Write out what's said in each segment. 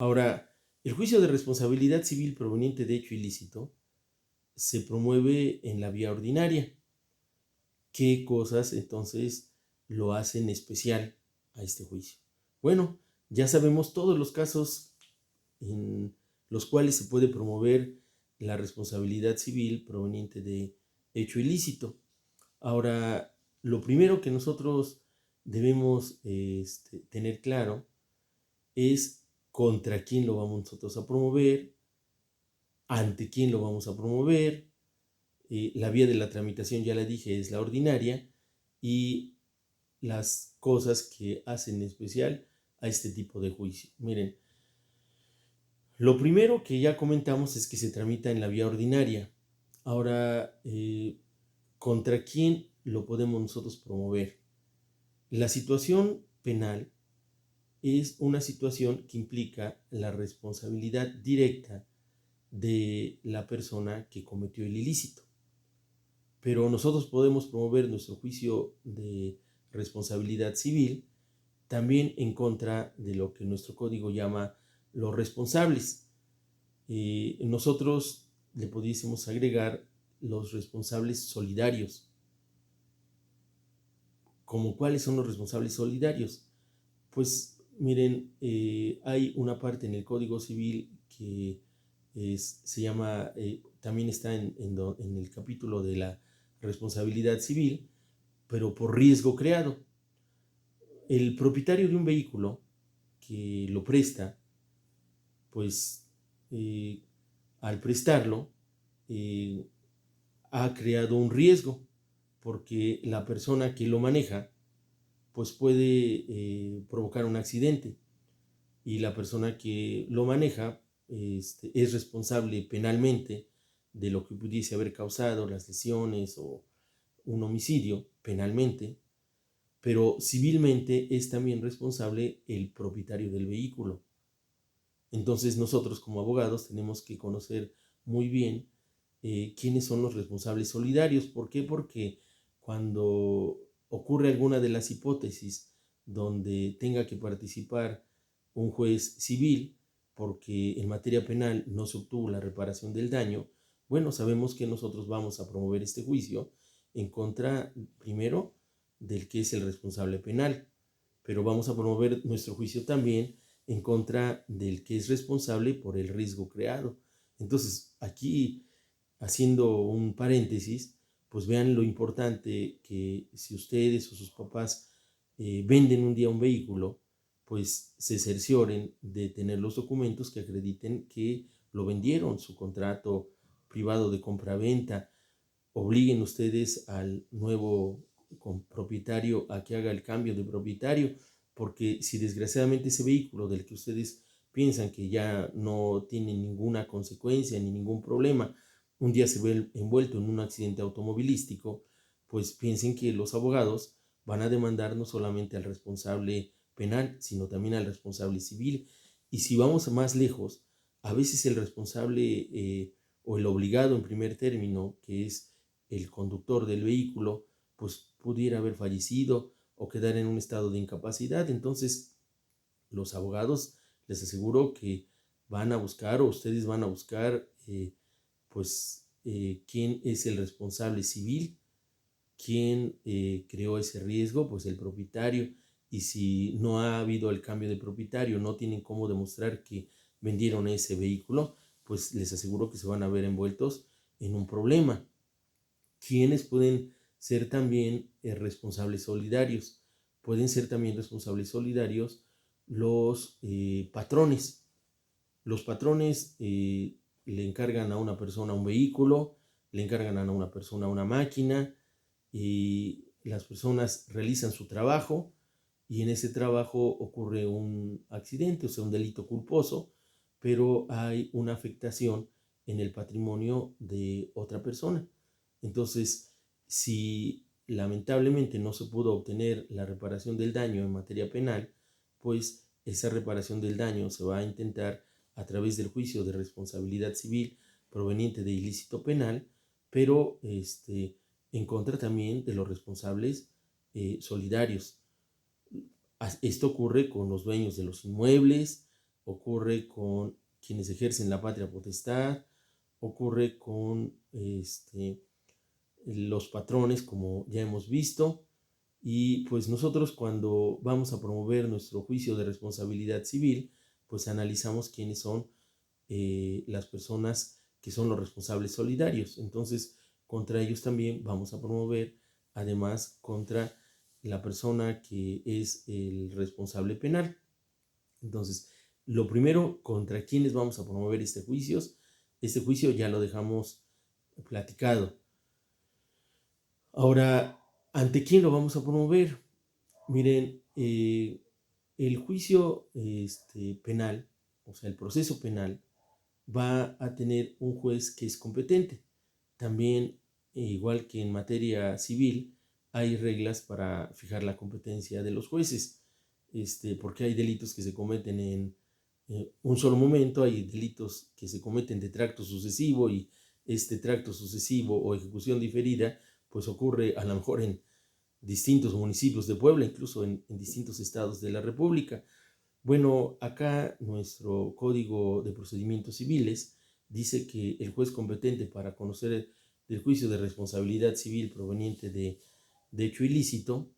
Ahora, el juicio de responsabilidad civil proveniente de hecho ilícito se promueve en la vía ordinaria. ¿Qué cosas entonces lo hacen especial a este juicio? Bueno, ya sabemos todos los casos en los cuales se puede promover la responsabilidad civil proveniente de hecho ilícito. Ahora, lo primero que nosotros debemos tener claro es contra quién lo vamos nosotros a promover, ante quién lo vamos a promover. La vía de la tramitación, ya la dije, es la ordinaria, y las cosas que hacen especial a este tipo de juicio. Miren, lo primero que ya comentamos es que se tramita en la vía ordinaria. Ahora, ¿contra quién lo podemos nosotros promover? La situación penal es una situación que implica la responsabilidad directa de la persona que cometió el ilícito. Pero nosotros podemos promover nuestro juicio de responsabilidad civil también en contra de lo que nuestro código llama los responsables. Nosotros le pudiésemos agregar los responsables solidarios. ¿Cómo cuáles son los responsables solidarios? Pues miren, hay una parte en el Código Civil que se llama, también está en el capítulo de la responsabilidad civil, pero por riesgo creado. El propietario de un vehículo que lo presta, pues al prestarlo, eh, ha creado un riesgo, porque la persona que lo maneja, pues puede provocar un accidente, y la persona que lo maneja es responsable penalmente de lo que pudiese haber causado las lesiones o un homicidio penalmente, pero civilmente es también responsable el propietario del vehículo. Entonces nosotros como abogados tenemos que conocer muy bien quiénes son los responsables solidarios. ¿Por qué? Porque cuando ocurre alguna de las hipótesis donde tenga que participar un juez civil, porque en materia penal no se obtuvo la reparación del daño, bueno, sabemos que nosotros vamos a promover este juicio en contra, primero, del que es el responsable penal, pero vamos a promover nuestro juicio también en contra del que es responsable por el riesgo creado. Entonces, aquí, haciendo un paréntesis, pues vean lo importante que si ustedes o sus papás venden un día un vehículo, pues se cercioren de tener los documentos que acrediten que lo vendieron, su contrato privado de compra-venta. Obliguen ustedes al nuevo propietario a que haga el cambio de propietario, porque si desgraciadamente ese vehículo del que ustedes piensan que ya no tiene ninguna consecuencia ni ningún problema, un día se ve envuelto en un accidente automovilístico, pues piensen que los abogados van a demandar no solamente al responsable penal, sino también al responsable civil. Y si vamos más lejos, a veces el responsable o el obligado en primer término, que es el conductor del vehículo, pues pudiera haber fallecido o quedar en un estado de incapacidad. Entonces, los abogados, les aseguro que van a buscar, o ustedes van a buscar, quién es el responsable civil, quién creó ese riesgo, pues el propietario. Y si no ha habido el cambio de propietario, no tienen cómo demostrar que vendieron ese vehículo, pues les aseguro que se van a ver envueltos en un problema. ¿Quiénes pueden ser también responsables solidarios? Pueden ser también responsables solidarios los patrones. Los patrones le encargan a una persona un vehículo, le encargan a una persona una máquina, y las personas realizan su trabajo, y en ese trabajo ocurre un accidente, o sea, un delito culposo, pero hay una afectación en el patrimonio de otra persona. Entonces, si lamentablemente no se pudo obtener la reparación del daño en materia penal, pues esa reparación del daño se va a intentar a través del juicio de responsabilidad civil proveniente de ilícito penal, pero en contra también de los responsables solidarios. Esto ocurre con los dueños de los inmuebles ocurre con quienes ejercen la patria potestad, ocurre con los patrones, como ya hemos visto. Y pues nosotros, cuando vamos a promover nuestro juicio de responsabilidad civil, pues analizamos quiénes son las personas que son los responsables solidarios. Entonces, contra ellos también vamos a promover, además, contra la persona que es el responsable penal. Entonces, lo primero, contra quiénes vamos a promover este juicio ya lo dejamos platicado. Ahora, ¿ante quién lo vamos a promover? Miren, el juicio penal, o sea, el proceso penal, va a tener un juez que es competente. También, igual que en materia civil, hay reglas para fijar la competencia de los jueces, porque hay delitos que se cometen en un solo momento, hay delitos que se cometen de tracto sucesivo, y este tracto sucesivo o ejecución diferida pues ocurre a lo mejor en distintos municipios de Puebla, incluso en distintos estados de la República. Bueno, acá nuestro Código de Procedimientos Civiles dice que el juez competente para conocer del juicio de responsabilidad civil proveniente de hecho ilícito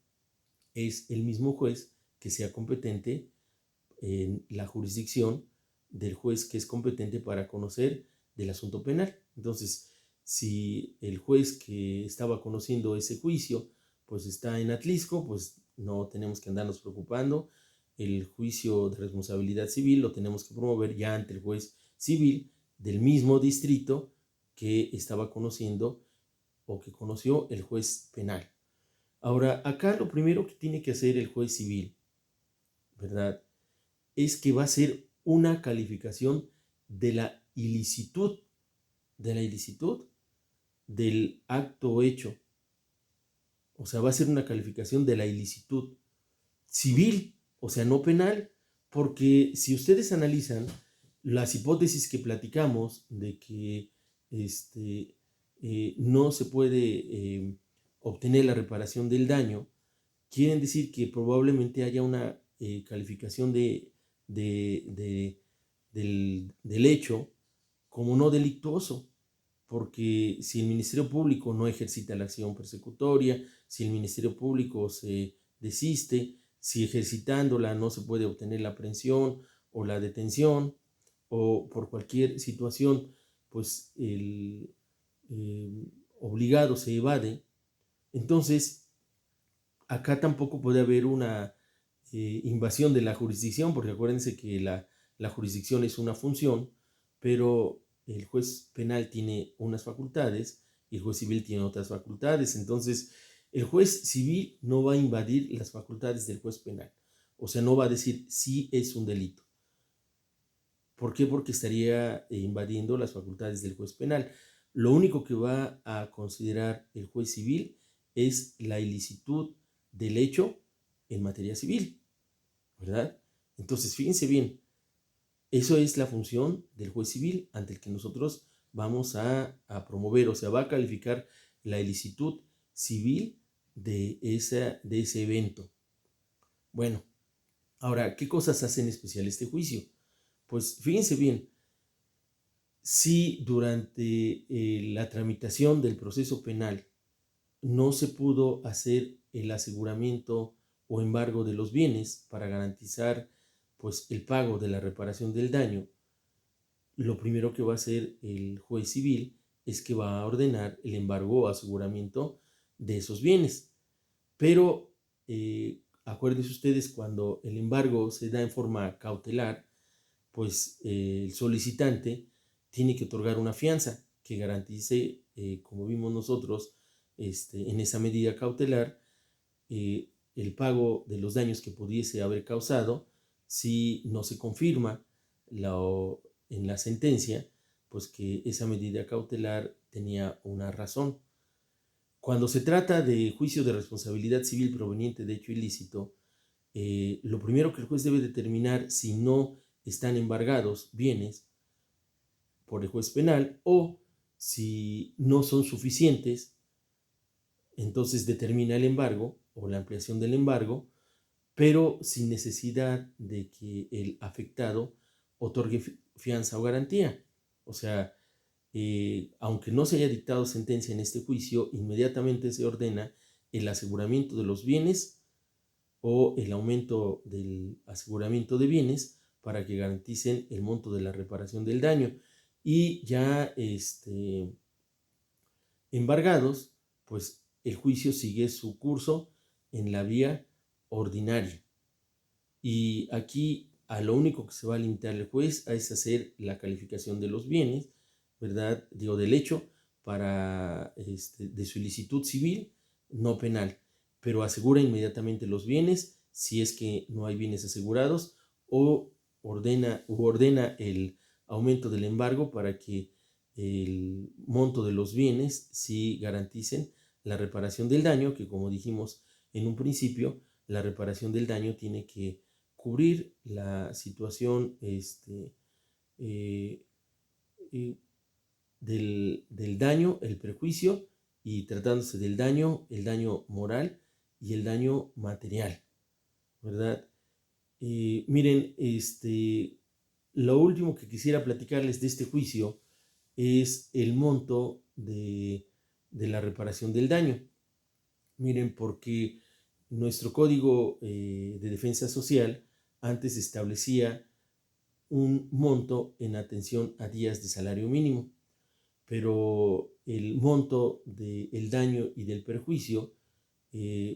es el mismo juez que sea competente en la jurisdicción del juez que es competente para conocer del asunto penal. Entonces, si el juez que estaba conociendo ese juicio pues está en Atlisco, pues no tenemos que andarnos preocupando. El juicio de responsabilidad civil lo tenemos que promover ya ante el juez civil del mismo distrito que estaba conociendo o que conoció el juez penal. Ahora, acá lo primero que tiene que hacer el juez civil, ¿verdad?, es que va a ser una calificación de la ilicitud, del acto hecho. O sea, va a ser una calificación de la ilicitud civil, o sea, no penal, porque si ustedes analizan las hipótesis que platicamos de que no se puede obtener la reparación del daño, quieren decir que probablemente haya una calificación del hecho como no delictuoso, porque si el Ministerio Público no ejercita la acción persecutoria, si el Ministerio Público se desiste, si ejercitándola no se puede obtener la aprehensión o la detención, o por cualquier situación, pues el obligado se evade, entonces acá tampoco puede haber una invasión de la jurisdicción, porque acuérdense que la jurisdicción es una función, pero el juez penal tiene unas facultades y el juez civil tiene otras facultades. Entonces, el juez civil no va a invadir las facultades del juez penal. O sea, no va a decir si es un delito. ¿Por qué? Porque estaría invadiendo las facultades del juez penal. Lo único que va a considerar el juez civil es la ilicitud del hecho en materia civil, ¿verdad? Entonces, fíjense bien, eso es la función del juez civil ante el que nosotros vamos a promover, o sea, va a calificar la ilicitud civil de ese evento. Bueno, ahora, ¿qué cosas hacen especial este juicio? Pues fíjense bien, si durante la tramitación del proceso penal no se pudo hacer el aseguramiento o embargo de los bienes para garantizar pues el pago de la reparación del daño, lo primero que va a hacer el juez civil es que va a ordenar el embargo o aseguramiento de esos bienes. Pero acuérdense ustedes, cuando el embargo se da en forma cautelar, pues el solicitante tiene que otorgar una fianza que garantice, como vimos nosotros, en esa medida cautelar, el pago de los daños que pudiese haber causado si no se confirma en la sentencia, pues que esa medida cautelar tenía una razón. Cuando se trata de juicio de responsabilidad civil proveniente de hecho ilícito, lo primero que el juez debe determinar si no están embargados bienes por el juez penal, o si no son suficientes, entonces determina el embargo o la ampliación del embargo, pero sin necesidad de que el afectado otorgue fianza o garantía. O sea, aunque no se haya dictado sentencia en este juicio, inmediatamente se ordena el aseguramiento de los bienes o el aumento del aseguramiento de bienes para que garanticen el monto de la reparación del daño. Y ya embargados, pues el juicio sigue su curso en la vía ordinaria. Y aquí a lo único que se va a limitar el juez es hacer la calificación de los bienes, ¿verdad? Digo, del hecho para, de su ilicitud civil, no penal, pero asegura inmediatamente los bienes si es que no hay bienes asegurados o ordena el aumento del embargo para que el monto de los bienes sí garanticen la reparación del daño, que como dijimos en un principio, la reparación del daño tiene que cubrir la situación eh, eh, del daño, el perjuicio, y tratándose del daño, el daño moral y el daño material, ¿verdad? Miren, lo último que quisiera platicarles de este juicio es el monto de la reparación del daño. Miren, porque nuestro Código de Defensa Social antes establecía un monto en atención a días de salario mínimo, pero el monto del daño y del perjuicio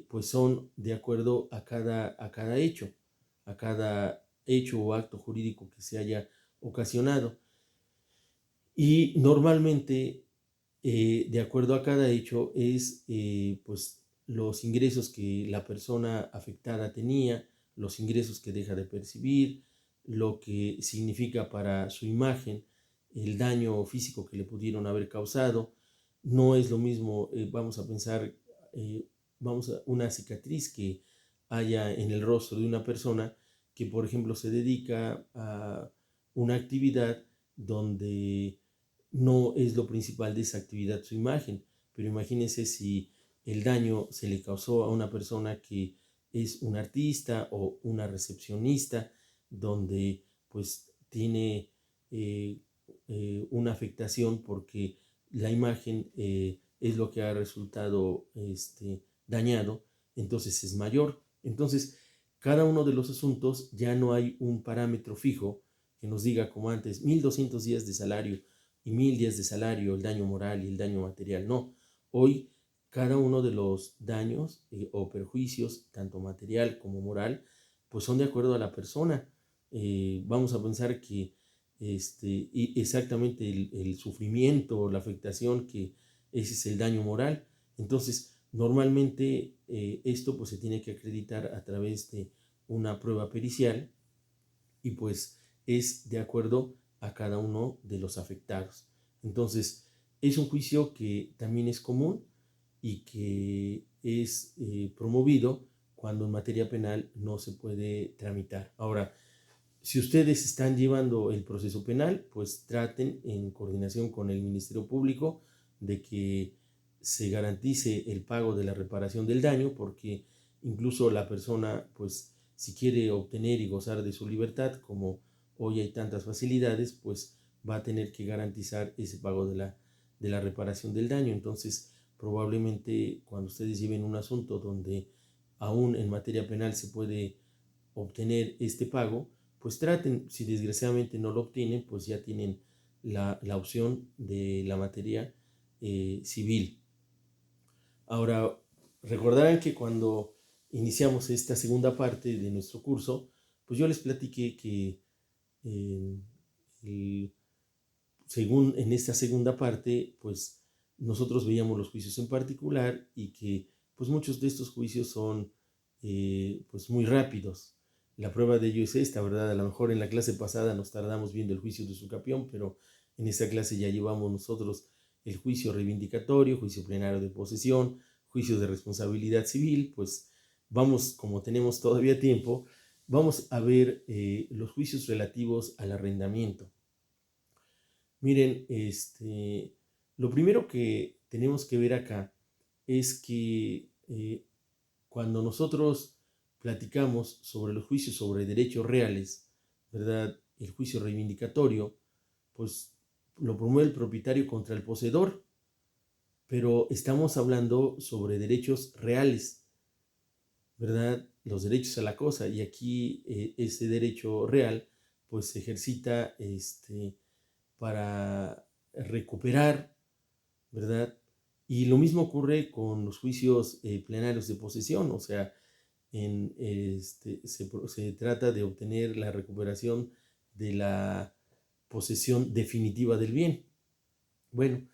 pues son de acuerdo a cada hecho o acto jurídico que se haya ocasionado. Y normalmente, de acuerdo a cada hecho, es pues los ingresos que la persona afectada tenía, los ingresos que deja de percibir, lo que significa para su imagen, el daño físico que le pudieron haber causado. No es lo mismo, vamos a pensar, una cicatriz que haya en el rostro de una persona que, por ejemplo, se dedica a una actividad donde no es lo principal de esa actividad su imagen, pero imagínense si el daño se le causó a una persona que es un artista o una recepcionista, donde pues tiene una afectación porque la imagen es lo que ha resultado dañado, entonces es mayor. Entonces, cada uno de los asuntos ya no hay un parámetro fijo que nos diga como antes, 1.200 días de salario y 1.000 días de salario, el daño moral y el daño material. No, hoy cada uno de los daños o perjuicios, tanto material como moral, pues son de acuerdo a la persona. Vamos a pensar que exactamente el sufrimiento o la afectación, que ese es el daño moral. Entonces, normalmente esto pues se tiene que acreditar a través de una prueba pericial y pues es de acuerdo a cada uno de los afectados. Entonces, es un juicio que también es común y que es promovido cuando en materia penal no se puede tramitar. Ahora, si ustedes están llevando el proceso penal, pues traten en coordinación con el Ministerio Público de que se garantice el pago de la reparación del daño, porque incluso la persona, pues si quiere obtener y gozar de su libertad, como hoy hay tantas facilidades, pues va a tener que garantizar ese pago de la reparación del daño. Entonces, probablemente cuando ustedes lleven un asunto donde aún en materia penal se puede obtener este pago, pues traten, si desgraciadamente no lo obtienen, pues ya tienen la opción de la materia civil. Ahora, recordarán que cuando iniciamos esta segunda parte de nuestro curso, pues yo les platiqué que eh, según en esta segunda parte, pues nosotros veíamos los juicios en particular y que pues muchos de estos juicios son pues muy rápidos. La prueba de ello es esta, ¿verdad? A lo mejor en la clase pasada nos tardamos viendo el juicio de usucapión, pero en esta clase ya llevamos nosotros el juicio reivindicatorio, juicio plenario de posesión, juicio de responsabilidad civil. Pues vamos, como tenemos todavía tiempo, vamos a ver los juicios relativos al arrendamiento. Miren, lo primero que tenemos que ver acá es que cuando nosotros platicamos sobre los juicios sobre derechos reales, ¿verdad? el juicio reivindicatorio, pues lo promueve el propietario contra el poseedor, pero estamos hablando sobre derechos reales, ¿verdad? Los derechos a la cosa, y aquí ese derecho real pues se ejercita para recuperar, ¿verdad? Y lo mismo ocurre con los juicios plenarios de posesión, o sea, se trata de obtener la recuperación de la posesión definitiva del bien. Bueno,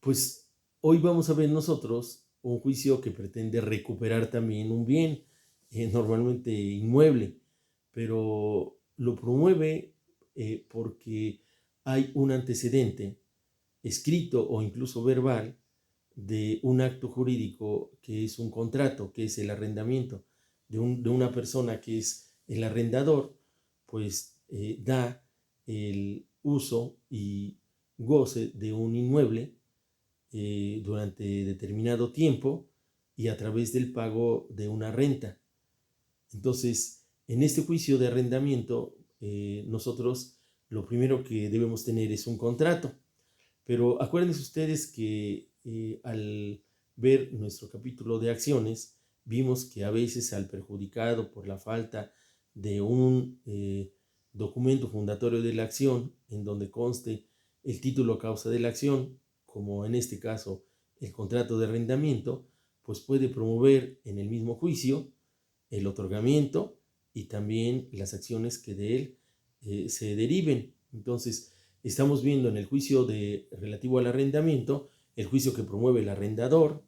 pues hoy vamos a ver nosotros un juicio que pretende recuperar también un bien, normalmente inmueble, pero lo promueve porque hay un antecedente escrito o incluso verbal de un acto jurídico que es un contrato, que es el arrendamiento de una persona que es el arrendador, pues da el uso y goce de un inmueble durante determinado tiempo y a través del pago de una renta. Entonces, en este juicio de arrendamiento, nosotros lo primero que debemos tener es un contrato. Pero acuérdense ustedes que al ver nuestro capítulo de acciones, vimos que a veces al perjudicado por la falta de un documento fundatorio de la acción en donde conste el título o causa de la acción, como en este caso el contrato de arrendamiento, pues puede promover en el mismo juicio el otorgamiento y también las acciones que de él se deriven. Entonces, estamos viendo en el juicio relativo al arrendamiento, el juicio que promueve el arrendador,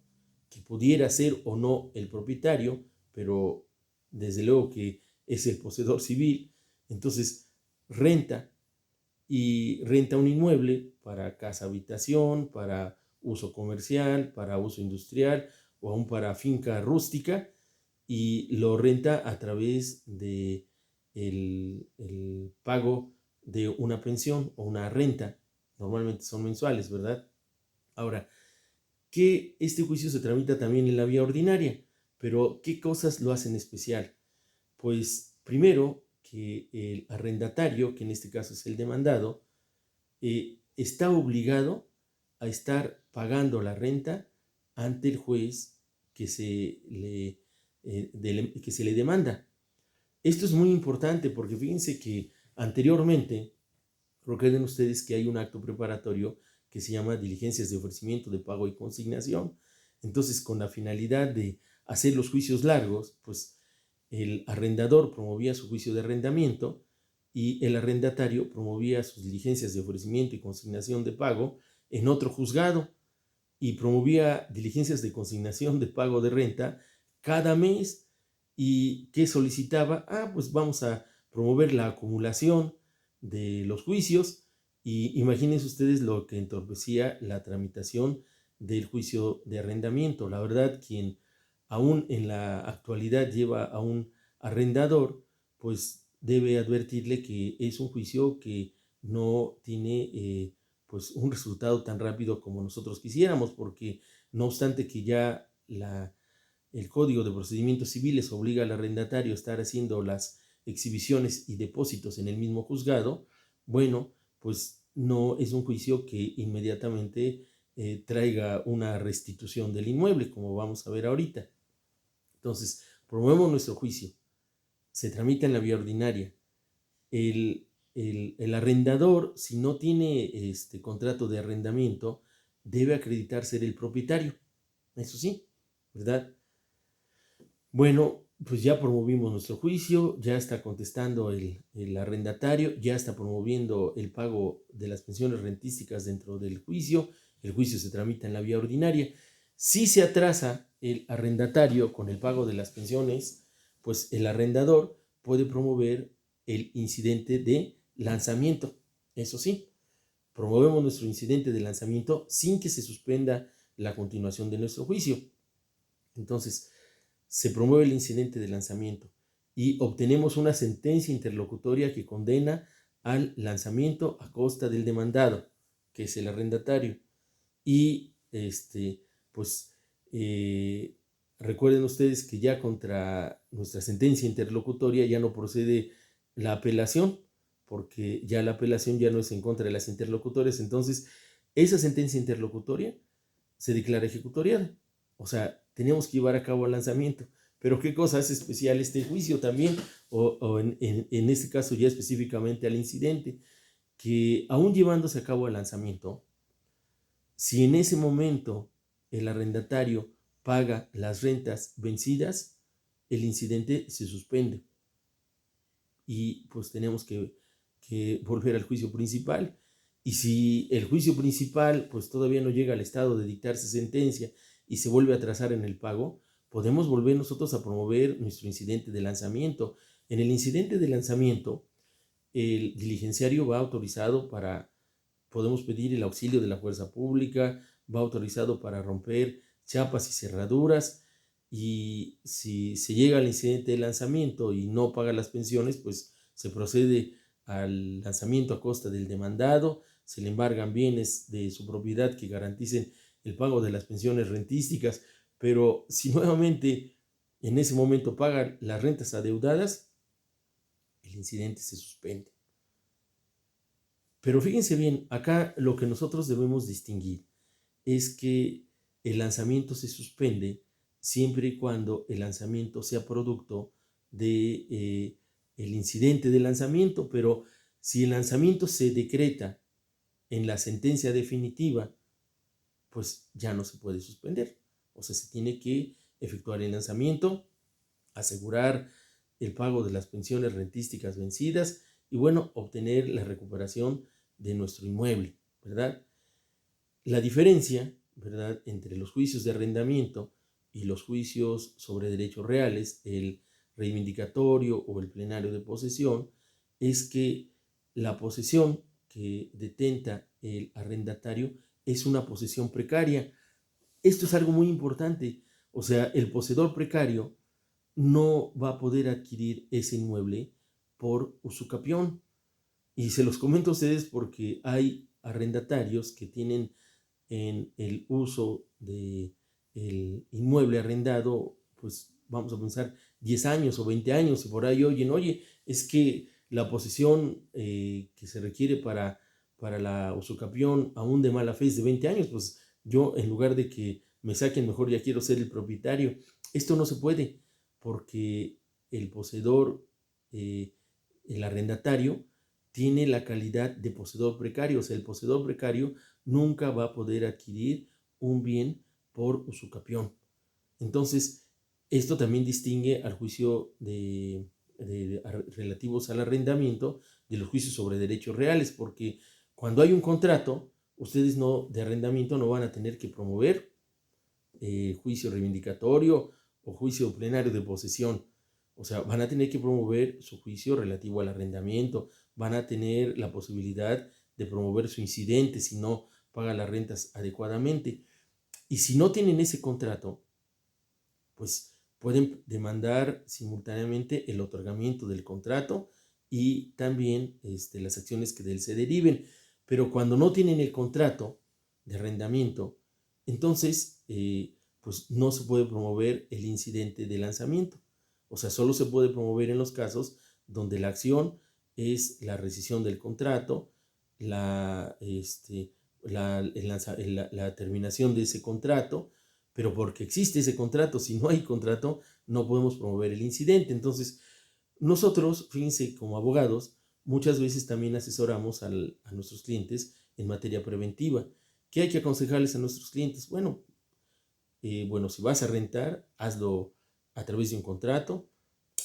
que pudiera ser o no el propietario, pero desde luego que es el poseedor civil. Entonces, renta un inmueble para casa habitación, para uso comercial, para uso industrial o aún para finca rústica, y lo renta a través de el pago de una pensión o una renta. Normalmente son mensuales, ¿verdad? Ahora, que este juicio se tramita también en la vía ordinaria, pero ¿qué cosas lo hacen especial? Pues primero que el arrendatario, que en este caso es el demandado, está obligado a estar pagando la renta ante el juez que que se le demanda. Esto es muy importante porque fíjense que anteriormente, recuerden ustedes que hay un acto preparatorio que se llama diligencias de ofrecimiento de pago y consignación. Entonces, con la finalidad de hacer los juicios largos, pues el arrendador promovía su juicio de arrendamiento y el arrendatario promovía sus diligencias de ofrecimiento y consignación de pago en otro juzgado y promovía diligencias de consignación de pago de renta cada mes. ¿Y qué solicitaba? Pues vamos a promover la acumulación de los juicios, y imagínense ustedes lo que entorpecía la tramitación del juicio de arrendamiento. La verdad, quien aún en la actualidad lleva a un arrendador, pues debe advertirle que es un juicio que no tiene pues un resultado tan rápido como nosotros quisiéramos, porque no obstante que ya el Código de Procedimientos Civiles obliga al arrendatario a estar haciendo las exhibiciones y depósitos en el mismo juzgado, bueno, pues no es un juicio que inmediatamente traiga una restitución del inmueble, como vamos a ver ahorita. Entonces, promovemos nuestro juicio, se tramita en la vía ordinaria. El arrendador, si no tiene este contrato de arrendamiento, debe acreditar ser el propietario. Eso sí, ¿verdad? Bueno, pues ya promovimos nuestro juicio, ya está contestando el arrendatario, ya está promoviendo el pago de las pensiones rentísticas dentro del juicio, el juicio se tramita en la vía ordinaria. Si se atrasa el arrendatario con el pago de las pensiones, pues el arrendador puede promover el incidente de lanzamiento. Eso sí, promovemos nuestro incidente de lanzamiento sin que se suspenda la continuación de nuestro juicio. Entonces, se promueve el incidente de lanzamiento y obtenemos una sentencia interlocutoria que condena al lanzamiento a costa del demandado, que es el arrendatario. Y pues recuerden ustedes que ya contra nuestra sentencia interlocutoria ya no procede la apelación, porque ya la apelación ya no es en contra de las interlocutorias. Entonces, esa sentencia interlocutoria se declara ejecutoriada. O sea, teníamos que llevar a cabo el lanzamiento. Pero ¿qué cosa hace especial este juicio también? O en este caso ya específicamente al incidente, que aún llevándose a cabo el lanzamiento, si en ese momento el arrendatario paga las rentas vencidas, el incidente se suspende y pues tenemos que volver al juicio principal. Y si el juicio principal pues todavía no llega al estado de dictarse sentencia y se vuelve a atrasar en el pago, podemos volver nosotros a promover nuestro incidente de lanzamiento. En el incidente de lanzamiento, el diligenciario va autorizado podemos pedir el auxilio de la fuerza pública, va autorizado para romper chapas y cerraduras, y si se llega al incidente de lanzamiento y no paga las pensiones, pues se procede al lanzamiento a costa del demandado, se le embargan bienes de su propiedad que garanticen el pago de las pensiones rentísticas, pero si nuevamente en ese momento paga las rentas adeudadas, el incidente se suspende. Pero fíjense bien, acá lo que nosotros debemos distinguir es que el lanzamiento se suspende siempre y cuando el lanzamiento sea producto de el incidente de lanzamiento, pero si el lanzamiento se decreta en la sentencia definitiva, pues ya no se puede suspender. O sea, se tiene que efectuar el lanzamiento, asegurar el pago de las pensiones rentísticas vencidas y bueno, obtener la recuperación de nuestro inmueble, ¿verdad? La diferencia, ¿verdad?, entre los juicios de arrendamiento y los juicios sobre derechos reales, el reivindicatorio o el plenario de posesión, es que la posesión que detenta el arrendatario es una posesión precaria. Esto es algo muy importante. O sea, el poseedor precario no va a poder adquirir ese inmueble por usucapión. Y se los comento a ustedes porque hay arrendatarios que tienen en el uso del inmueble arrendado, pues vamos a pensar 10 años o 20 años, y por ahí oye, es que la posesión que se requiere para la usucapión aún de mala fe es de 20 años, pues yo en lugar de que me saquen, mejor ya quiero ser el propietario. Esto no se puede porque el poseedor, el arrendatario, tiene la calidad de poseedor precario. O sea, el poseedor precario nunca va a poder adquirir un bien por usucapión. Entonces, esto también distingue al juicio relativos al arrendamiento de los juicios sobre derechos reales, porque cuando hay un contrato, ustedes de arrendamiento no van a tener que promover juicio reivindicatorio o juicio plenario de posesión. O sea, van a tener que promover su juicio relativo al arrendamiento, van a tener la posibilidad de promover su incidente si no paga las rentas adecuadamente. Y si no tienen ese contrato, pues pueden demandar simultáneamente el otorgamiento del contrato y también las acciones que de él se deriven. Pero cuando no tienen el contrato de arrendamiento, entonces pues no se puede promover el incidente de lanzamiento. O sea, solo se puede promover en los casos donde la acción es la rescisión del contrato, la terminación de ese contrato, pero porque existe ese contrato. Si no hay contrato, no podemos promover el incidente. Entonces, nosotros, fíjense, como abogados, muchas veces también asesoramos a nuestros clientes en materia preventiva. ¿Qué hay que aconsejarles a nuestros clientes? Bueno, si vas a rentar, hazlo a través de un contrato.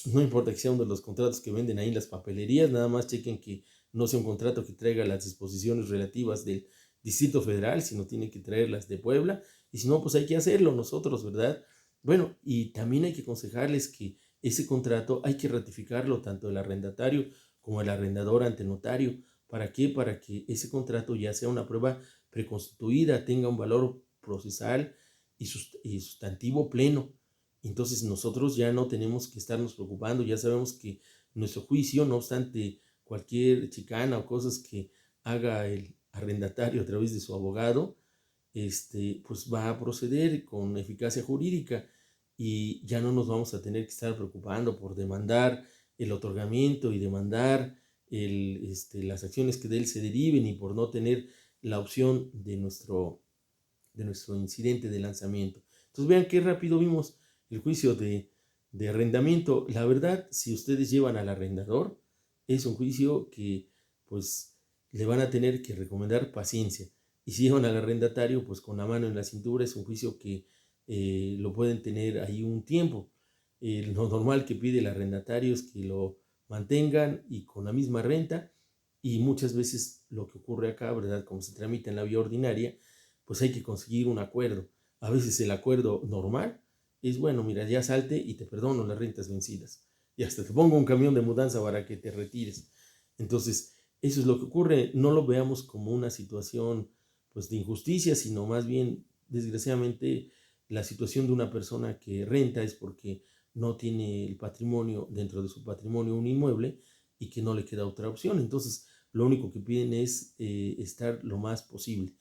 No importa que sea uno de los contratos que venden ahí en las papelerías, nada más chequen que no sea un contrato que traiga las disposiciones relativas del Distrito Federal, sino tiene que traerlas de Puebla, y si no, pues hay que hacerlo nosotros, ¿verdad? Bueno, y también hay que aconsejarles que ese contrato hay que ratificarlo tanto el arrendatario como el arrendador ante el notario. ¿Para qué? Para que ese contrato ya sea una prueba preconstituida, tenga un valor procesal y sustantivo pleno. Entonces nosotros ya no tenemos que estarnos preocupando, ya sabemos que nuestro juicio, no obstante cualquier chicana o cosas que haga el arrendatario a través de su abogado, pues va a proceder con eficacia jurídica y ya no nos vamos a tener que estar preocupando por demandar el otorgamiento y demandar las acciones que de él se deriven y por no tener la opción de nuestro incidente de lanzamiento. Entonces vean qué rápido vimos el juicio de arrendamiento. La verdad, si ustedes llevan al arrendador, es un juicio que pues le van a tener que recomendar paciencia. Y si llevan al arrendatario, pues con la mano en la cintura, es un juicio que lo pueden tener ahí un tiempo. Lo normal que pide el arrendatario es que lo mantengan y con la misma renta, y muchas veces lo que ocurre acá, ¿verdad? Como se tramita en la vía ordinaria, pues hay que conseguir un acuerdo. A veces el acuerdo normal es, bueno, mira, ya salte y te perdono las rentas vencidas. Y hasta te pongo un camión de mudanza para que te retires. Entonces, eso es lo que ocurre. No lo veamos como una situación pues de injusticia, sino más bien, desgraciadamente, la situación de una persona que renta es porque no tiene el patrimonio, dentro de su patrimonio, un inmueble y que no le queda otra opción. Entonces, lo único que piden es estar lo más posible.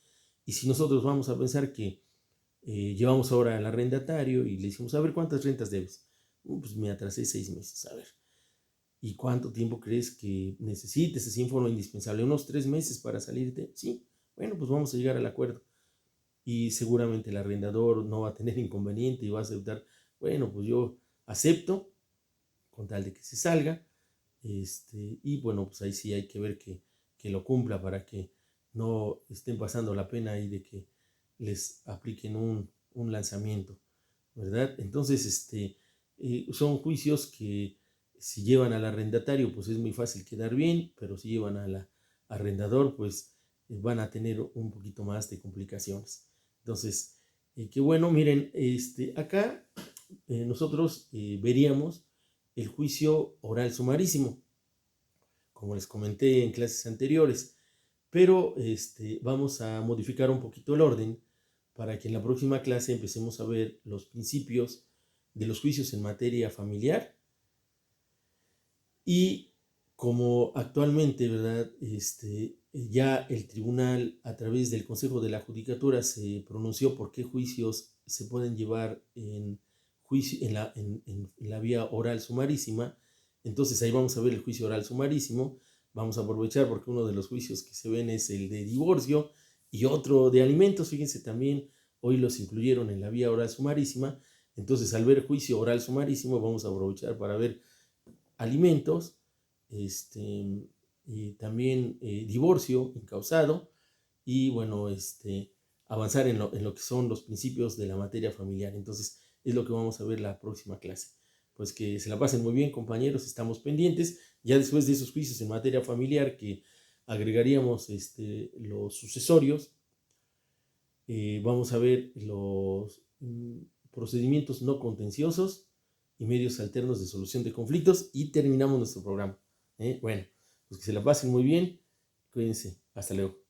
Y si nosotros vamos a pensar que llevamos ahora al arrendatario y le decimos, a ver, ¿cuántas rentas debes? Pues me atrasé 6 meses, a ver. ¿Y cuánto tiempo crees que necesites? Así en forma indispensable, unos 3 meses para salirte. Sí, bueno, pues vamos a llegar al acuerdo. Y seguramente el arrendador no va a tener inconveniente y va a aceptar, bueno, pues yo acepto con tal de que se salga. Y bueno, pues ahí sí hay que ver que lo cumpla para que no estén pasando la pena ahí de que les apliquen un lanzamiento, ¿verdad? Entonces, son juicios que si llevan al arrendatario, pues es muy fácil quedar bien, pero si llevan al arrendador, pues van a tener un poquito más de complicaciones. Entonces, qué bueno, miren, acá nosotros veríamos el juicio oral sumarísimo, como les comenté en clases anteriores, pero vamos a modificar un poquito el orden para que en la próxima clase empecemos a ver los principios de los juicios en materia familiar. Y como actualmente, ¿verdad? Ya el tribunal, a través del Consejo de la Judicatura, se pronunció por qué juicios se pueden llevar en la vía oral sumarísima. Entonces ahí vamos a ver el juicio oral sumarísimo. Vamos a aprovechar porque uno de los juicios que se ven es el de divorcio y otro de alimentos. Fíjense, también hoy los incluyeron en la vía oral sumarísima. Entonces, al ver juicio oral sumarísimo, vamos a aprovechar para ver alimentos, y también divorcio incausado, y bueno, avanzar en lo que son los principios de la materia familiar. Entonces, es lo que vamos a ver la próxima clase. Pues que se la pasen muy bien, compañeros, estamos pendientes. Ya después de esos juicios en materia familiar que agregaríamos los sucesorios, vamos a ver los procedimientos no contenciosos y medios alternos de solución de conflictos, y terminamos nuestro programa. Bueno, pues que se la pasen muy bien, cuídense, hasta luego.